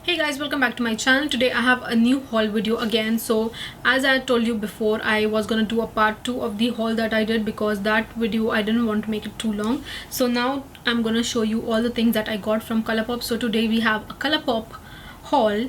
Hey guys, welcome back to my channel. Today I have a new haul video again. So as I told you before, I was gonna do a part 2 of the haul that I did because that video I didn't want to make it too long. So now I'm gonna show you all the things that I got from Colourpop. So today we have a Colourpop haul,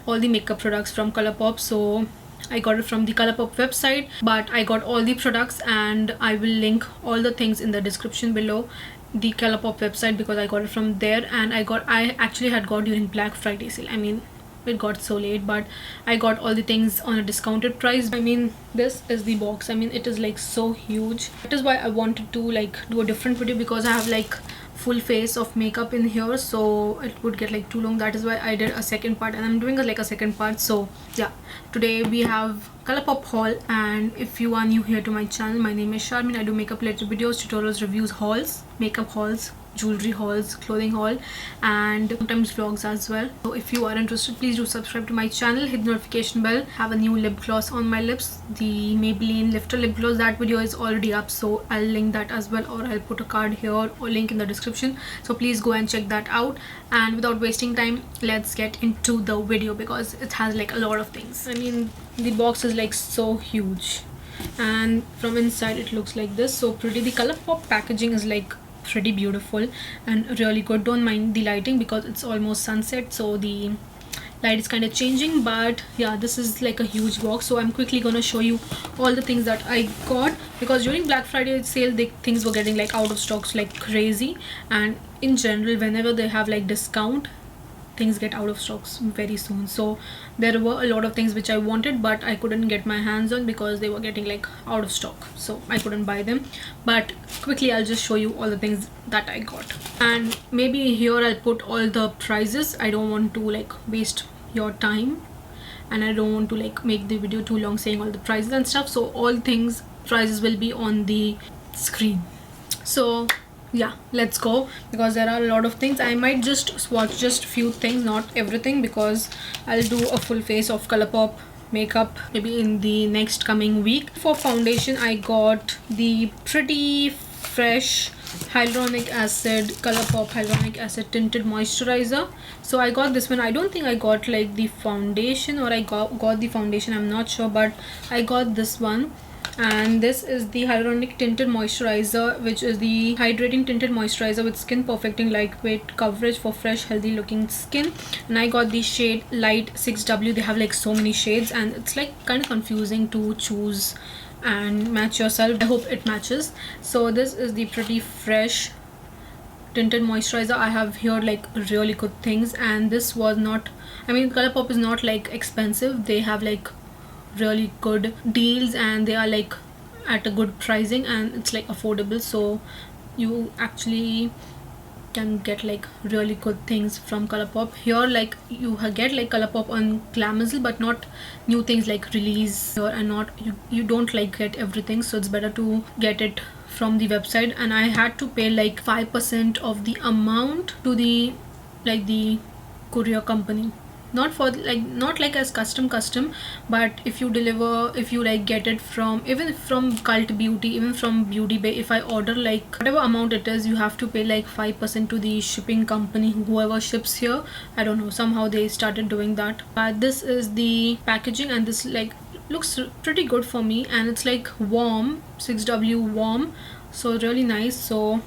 all the makeup products from Colourpop. So I got it from the Colourpop website, but I got all the products and I will link all the things in the description below the Colourpop website because I got it from there. And I actually had got during Black Friday sale. I mean, it got so late, but I got all the things on a discounted price. I mean, this is the box. I mean, it is like so huge. That is why I wanted to like do a different video because I have like full face of makeup in here, so it would get like too long. That is why I did a second part, and I'm doing like a second part. So yeah, today we have Colourpop haul. And if you are new here to my channel, my name is Sharmeen. I do makeup related videos, tutorials, reviews, hauls, makeup hauls, jewelry hauls, clothing haul, and sometimes vlogs as well. So if you are interested, please do subscribe to my channel, hit the notification bell. Have a new lip gloss on my lips, the Maybelline Lifter lip gloss. That video is already up, so I'll link that as well, or I'll put a card here or link in the description, so please go and check that out. And without wasting time, let's get into the video because it has like a lot of things. I mean, the box is like so huge, and from inside it looks like this, so pretty. The Colourpop packaging is like pretty beautiful and really good. Don't mind the lighting because it's almost sunset, so the light is kind of changing. But yeah, this is like a huge box, so I'm quickly gonna show you all the things that I got because during Black Friday sale things were getting like out of stocks like crazy. And in general, whenever they have like discount, things get out of stocks very soon. So there were a lot of things which I wanted, but I couldn't get my hands on because they were getting like out of stock, so I couldn't buy them. But quickly I'll just show you all the things that I got, and maybe here I'll put all the prices. I don't want to like waste your time, and I don't want to like make the video too long saying all the prices and stuff, so all things prices will be on the screen. So yeah, let's go because there are a lot of things. I might just swatch just few things, not everything, because I'll do a full face of Colourpop makeup maybe in the next coming week. For foundation, I got the Pretty Fresh Hyaluronic Acid Colourpop Hyaluronic Acid Tinted Moisturizer. So I got this one. I don't think I got like the foundation, or I got the foundation, I'm not sure, but I got this one. And this is the Hyaluronic Tinted Moisturizer, which is the Hydrating Tinted Moisturizer with Skin Perfecting Lightweight Coverage for fresh, healthy looking skin. And I got the shade Light 6W. They have like so many shades, and it's like kind of confusing to choose and match yourself. I hope it matches. So this is the Pretty Fresh Tinted Moisturizer. I have here like really good things, and this was not, I mean, Colourpop is not like expensive. They have like really good deals, and they are like at a good pricing, and it's like affordable, so you actually can get like really good things from Colourpop. Here like you get like Colourpop on Glamazle, but not new things like release here, and not you don't like get everything, so it's better to get it from the website. And I had to pay like 5% of the amount to the courier company, not for like, not like as custom, but if you deliver, if you like get it from, even from Cult Beauty, even from Beauty Bay, if I order like whatever amount it is, you have to pay like 5% to the shipping company, whoever ships here. I don't know, somehow they started doing that. But this is the packaging, and this like looks pretty good for me, and it's like warm, 6W warm, so really nice. So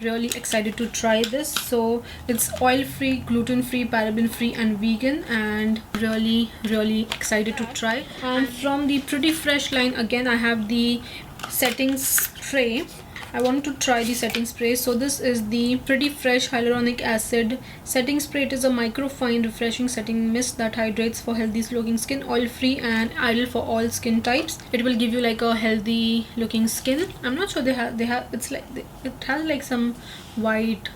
really excited to try this. So it's oil free, gluten free, paraben free, and vegan, and really excited to try. And from the Pretty Fresh line, again I have the setting spray. I want to try the setting spray. So this is the Pretty Fresh Hyaluronic Acid Setting Spray. It is a microfine refreshing setting mist that hydrates for healthy looking skin, oil free and ideal for all skin types. It will give you like a healthy looking skin. I'm not sure they have it's like it has like some white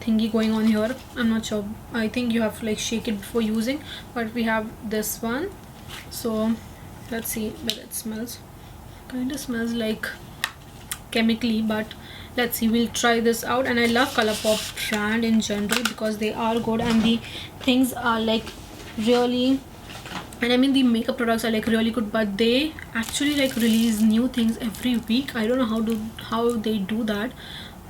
thingy going on here. I'm not sure. I think you have to like shake it before using, but we have this one. So let's see whether it smells. Kind of smells like chemically, but let's see, we'll try this out. And I love Colourpop brand in general because they are good, and the things are like really, and I mean the makeup products are like really good, but they actually like release new things every week. I don't know how they do that,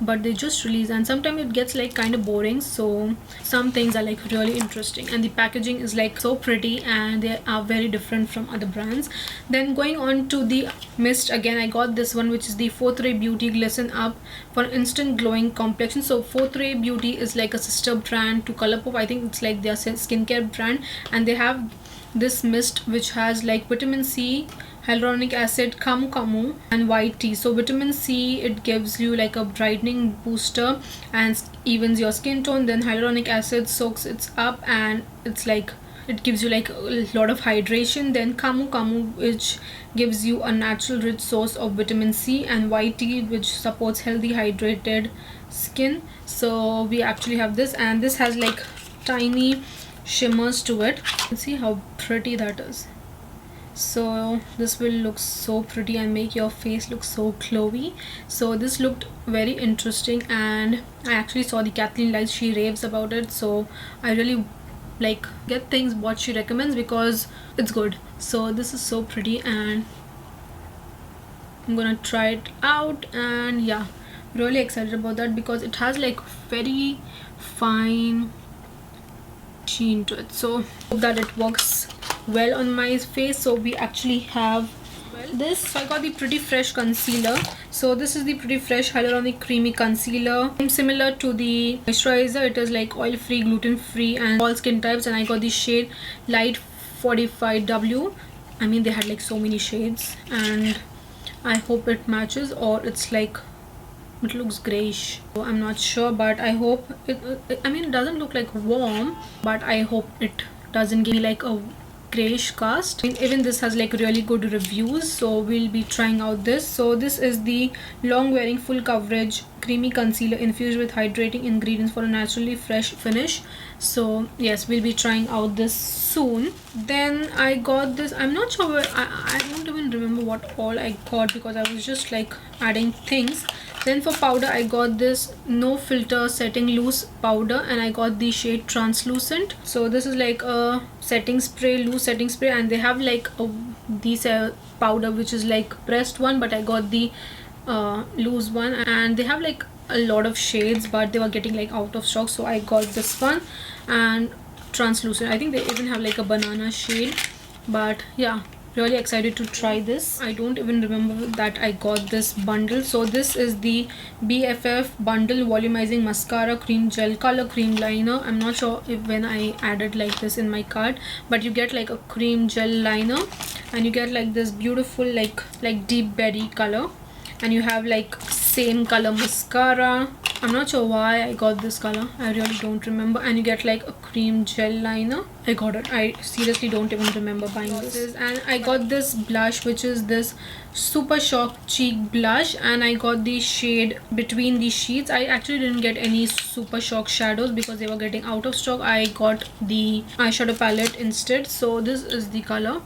but they just release, and sometimes it gets like kind of boring. So some things are like really interesting, and the packaging is like so pretty, and they are very different from other brands. Then going on to the mist, again I got this one, which is the 4th Ray Beauty Glisten Up for instant glowing complexion. So 4th Ray Beauty is like a sister brand to Colourpop. I think it's like their skincare brand, and they have this mist which has like vitamin C, hyaluronic acid, camu camu, and white tea. So vitamin C, it gives you like a brightening booster and evens your skin tone. Then hyaluronic acid soaks it up, and it's like it gives you like a lot of hydration. Then camu camu, which gives you a natural rich source of vitamin C, and white tea, which supports healthy hydrated skin. So we actually have this, and this has like tiny shimmers to it. You can see how pretty that is. So this will look so pretty and make your face look so glowy. So this looked very interesting, and I actually saw the Kathleen Lights, she raves about it, so I really like get things what she recommends because it's good. So this is so pretty, and I'm gonna try it out, and yeah, really excited about that because it has like very fine sheen to it. So hope that it works well on my face. So we actually have this. So I got the Pretty Fresh concealer. So this is the Pretty Fresh Hyaluronic Creamy Concealer, similar to the moisturizer. It is like oil free, gluten free, and all skin types, and I got the shade Light 45W. I mean, they had like so many shades, and I hope it matches, or it's like it looks grayish, so I'm not sure, but I hope I mean, it doesn't look like warm, but I hope it doesn't give me like a grayish cast. I mean, even this has like really good reviews, so we'll be trying out this. So this is the long wearing full coverage creamy concealer infused with hydrating ingredients for a naturally fresh finish. So yes, we'll be trying out this soon. Then I got this, I'm not sure where, I don't even remember what all I got because I was just like adding things. Then for powder, I got this No Filter Setting Loose powder, and I got the shade Translucent. So this is like a setting spray, loose setting spray, and they have like this powder which is like pressed one, but I got the loose one, and they have like a lot of shades, but they were getting like out of stock, so I got this one. And Translucent, I think they even have like a banana shade, but yeah, really excited to try this. I don't even remember that I got this bundle. So this is the BFF bundle volumizing mascara, cream gel, color cream liner. I'm not sure if when I added like this in my cart, but you get like a cream gel liner, and you get like this beautiful like deep berry color, and you have like same color mascara. I'm not sure why I got this color, I really don't remember. And you get like a cream gel liner. I got it, I seriously don't even remember buying this. And I got this blush, which is this Super Shock cheek blush, and I got the shade Between the Sheets. I actually didn't get any Super Shock shadows because they were getting out of stock. I got the eyeshadow palette instead. So this is the color,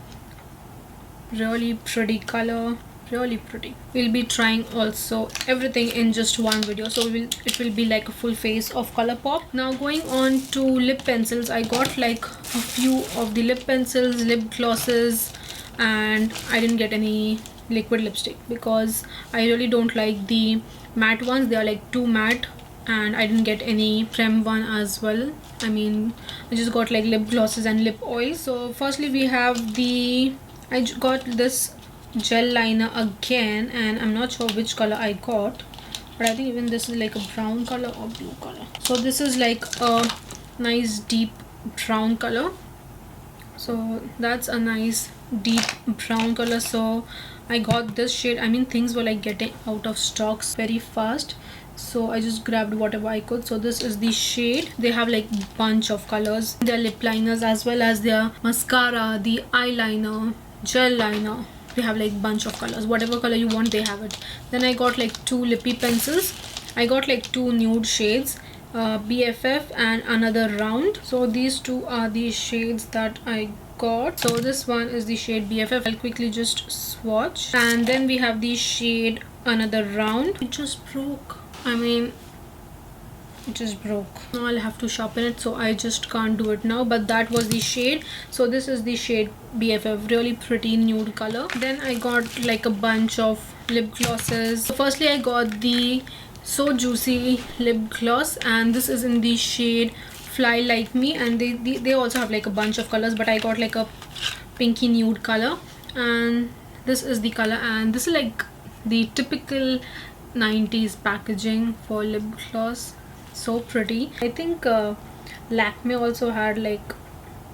really pretty color, really pretty. We'll be trying also everything in just one video, so it will be like a full face of Colourpop. Now going on to lip pencils, I got like a few of the lip pencils, lip glosses, and I didn't get any liquid lipstick because I really don't like the matte ones. They are like too matte, and I didn't get any Crème one as well. I mean, I just got like lip glosses and lip oil. So firstly we have the, I got this gel liner again, and I'm not sure which color I got, but I think even this is like a brown color or blue color. So this is like a nice deep brown color. So that's a nice deep brown color. So I got this shade. I mean, things were like getting out of stocks very fast, so I just grabbed whatever I could. So this is the shade. They have like bunch of colors, their lip liners as well as their mascara, the eyeliner, gel liner. They have like bunch of colors, whatever color you want they have it. Then I got like two lippy pencils. I got like two nude shades, BFF and another round. So these two are the shades that I got. So this one is the shade BFF. I'll quickly just swatch. And then we have the shade another round. It just broke, I mean, it just broke. Now I'll have to sharpen it, so I just can't do it now, but that was the shade. So this is the shade BFF, really pretty nude color. Then I got like a bunch of lip glosses. So firstly I got the So Juicy lip gloss, and this is in the shade Fly Like Me, and they also have like a bunch of colors, but I got like a pinky nude color, and this is the color, and this is like the typical 90s packaging for lip gloss. So pretty. I think Lakme also had, like,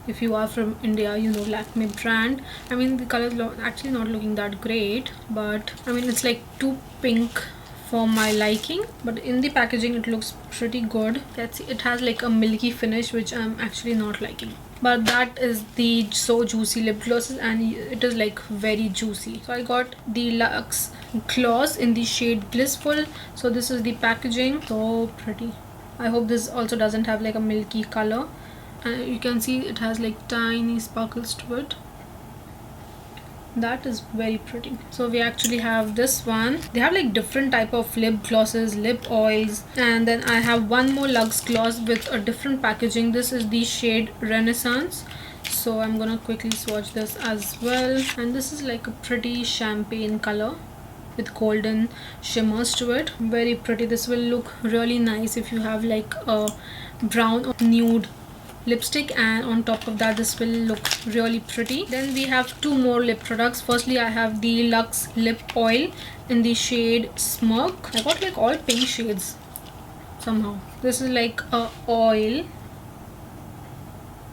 if you are from India, you know Lakme brand. I mean, the color is actually not looking that great, but I mean, it's like too pink for my liking, but in the packaging it looks pretty good. Let's see, it has like a milky finish, which I'm actually not liking. But that is the So Juicy lip glosses, and it is like very juicy. So I got the Deluxe Gloss in the shade Blissful. So this is the packaging. So pretty. I hope this also doesn't have like a milky color. And you can see it has like tiny sparkles to it. That is very pretty. So we actually have this one. They have like different type of lip glosses, lip oils, and then I have one more Luxe gloss with a different packaging. This is the shade Renaissance. So I'm gonna quickly swatch this as well, and this is like a pretty champagne color with golden shimmers to it. Very pretty. This will look really nice if you have like a brown or nude lipstick, and on top of that this will look really pretty. Then we have two more lip products. Firstly, I have the Deluxe Lip Oil in the shade Smirk. I got like all pink shades somehow. This is like a oil.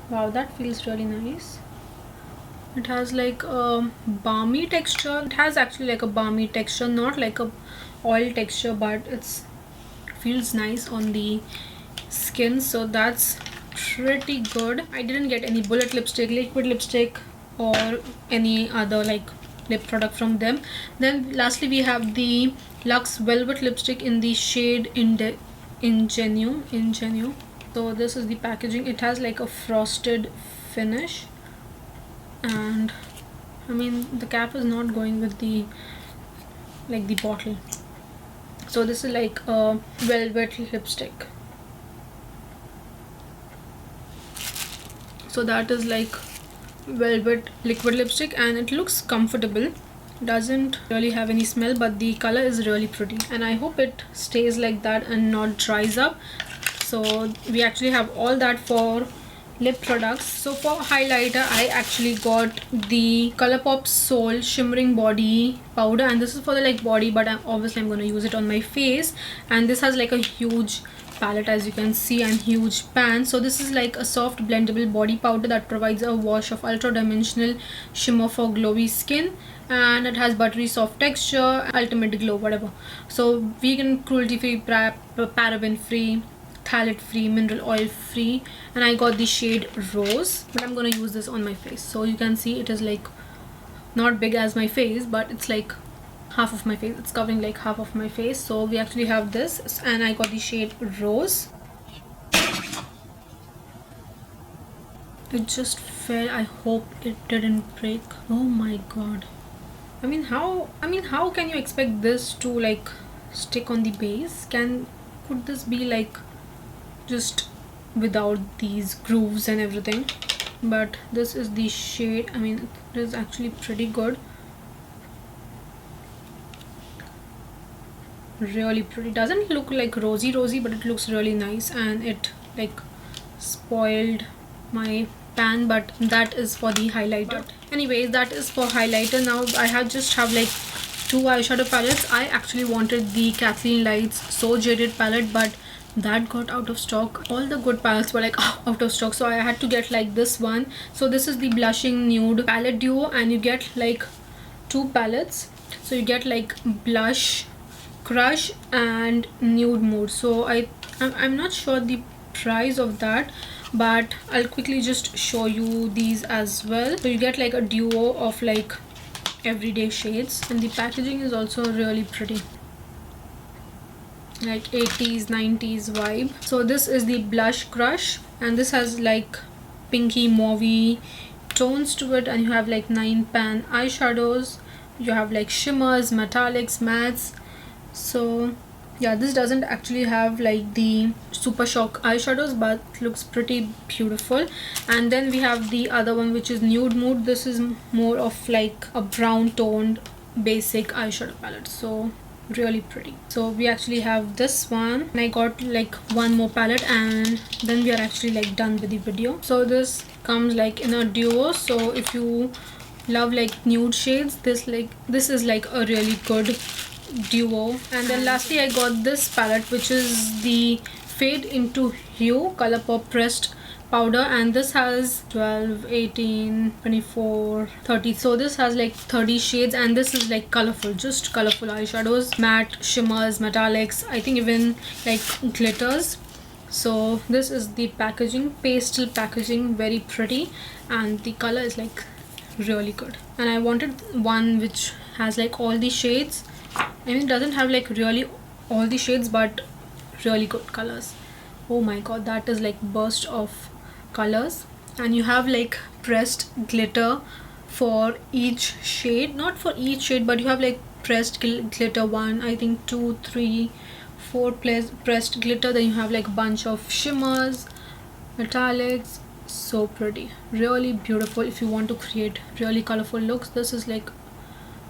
Wow, that feels really nice. It has like a balmy texture. It has actually like a balmy texture, not like a oil texture, but it feels nice on the skin. So that's pretty good. I didn't get any bullet lipstick, liquid lipstick, or any other like lip product from them. Then lastly, we have the Luxe Velvet lipstick in the shade Ingenue. So this is the packaging. It has like a frosted finish, and I mean the cap is not going with the like the bottle. So this is like a velvet lipstick. So that is like velvet liquid lipstick, and it looks comfortable. Doesn't really have any smell, but the color is really pretty, and I hope it stays like that and not dries up. So we actually have all that for lip products. So for highlighter, I actually got the ColourPop Soul Shimmering Body Powder, and this is for the like body, but obviously I'm going to use it on my face. And this has like a huge palette, as you can see, and huge pan. So this is like a soft blendable body powder that provides a wash of ultra dimensional shimmer for glowy skin, and it has buttery soft texture, ultimate glow, whatever. So vegan, cruelty free, paraben free, phthalate free, mineral oil free, and I got the shade Rose, but I'm gonna use this on my face. So you can see it is like not big as my face, but it's like half of my face. It's covering like half of my face. So we actually have this, and I got the shade Rose. It just fell. I hope it didn't break. Oh my god. I mean how can you expect this to like stick on the base? Could this be like just without these grooves and everything? But this is the shade. I mean, it is actually pretty good. Really pretty. Doesn't look like rosy, but it looks really nice, and it like spoiled my pan, but that is for the highlighter. Anyways, that is for highlighter. Now I just have like two eyeshadow palettes. I actually wanted the Kathleen Lights So Jaded palette, but that got out of stock. All the good palettes were like out of stock, so I had to get like this one. So this is the Blushing Nude palette duo, and you get like two palettes. So you get like Blush, Crush, and Nude Mood. So I'm not sure the price of that, but I'll quickly just show you these as well. So you get like a duo of like everyday shades, and the packaging is also really pretty, like 80s 90s vibe. So this is the Blush Crush, and this has like pinky mauvey tones to it, and you have like 9 pan eyeshadows. You have like shimmers, metallics, mattes. So yeah, this doesn't actually have like the Super Shock eyeshadows, but looks pretty beautiful. And then we have the other one, which is Nude Mood. This is more of like a brown toned basic eyeshadow palette. So really pretty. So we actually have this one, and I got like one more palette, and then we are actually like done with the video. So this comes like in a duo, so if you love like nude shades, this is like a really good duo. And then lastly I got this palette, which is the Fade into Hue Colourpop pressed powder, and this has 12, 18, 24, 30. So this has like 30 shades, and this is like colorful, just colorful eyeshadows, matte, shimmers, metallics, I think even like glitters. So this is the packaging, pastel packaging, very pretty, and the color is like really good. And I wanted one which has like all the shades. I mean, it doesn't have like really all the shades, but really good colors. Oh my god, that is like burst of colors. And you have like pressed glitter for each shade, not for each shade, but you have like pressed glitter, 1, I think 2, 3, 4 pressed glitter. Then you have like a bunch of shimmers, metallics. So pretty, really beautiful. If you want to create really colorful looks, this is like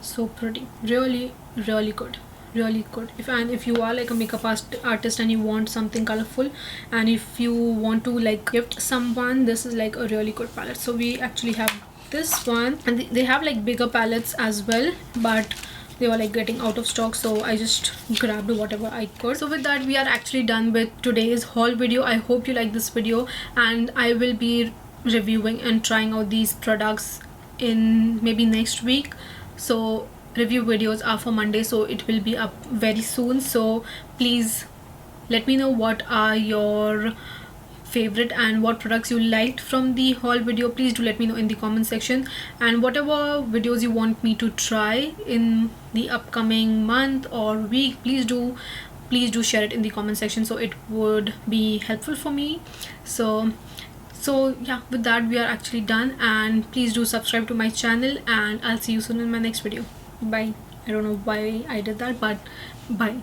so pretty, really good, really good. If you are like a makeup artist and you want something colorful, and if you want to like gift someone, this is like a really good palette. So we actually have this one, and they have like bigger palettes as well, but they were like getting out of stock, so I just grabbed whatever I could. So with that, we are actually done with today's haul video. I hope you like this video, and I will be reviewing and trying out these products in maybe next week. So review videos are for Monday, so it will be up very soon. So please let me know what are your favorite and what products you liked from the haul video. Please do let me know in the comment section, and whatever videos you want me to try in the upcoming month or week, please do share it in the comment section, so it would be helpful for me. So yeah, with that, we are actually done, and please do subscribe to my channel, and I'll see you soon in my next video. Bye. I don't know why I did that, but bye.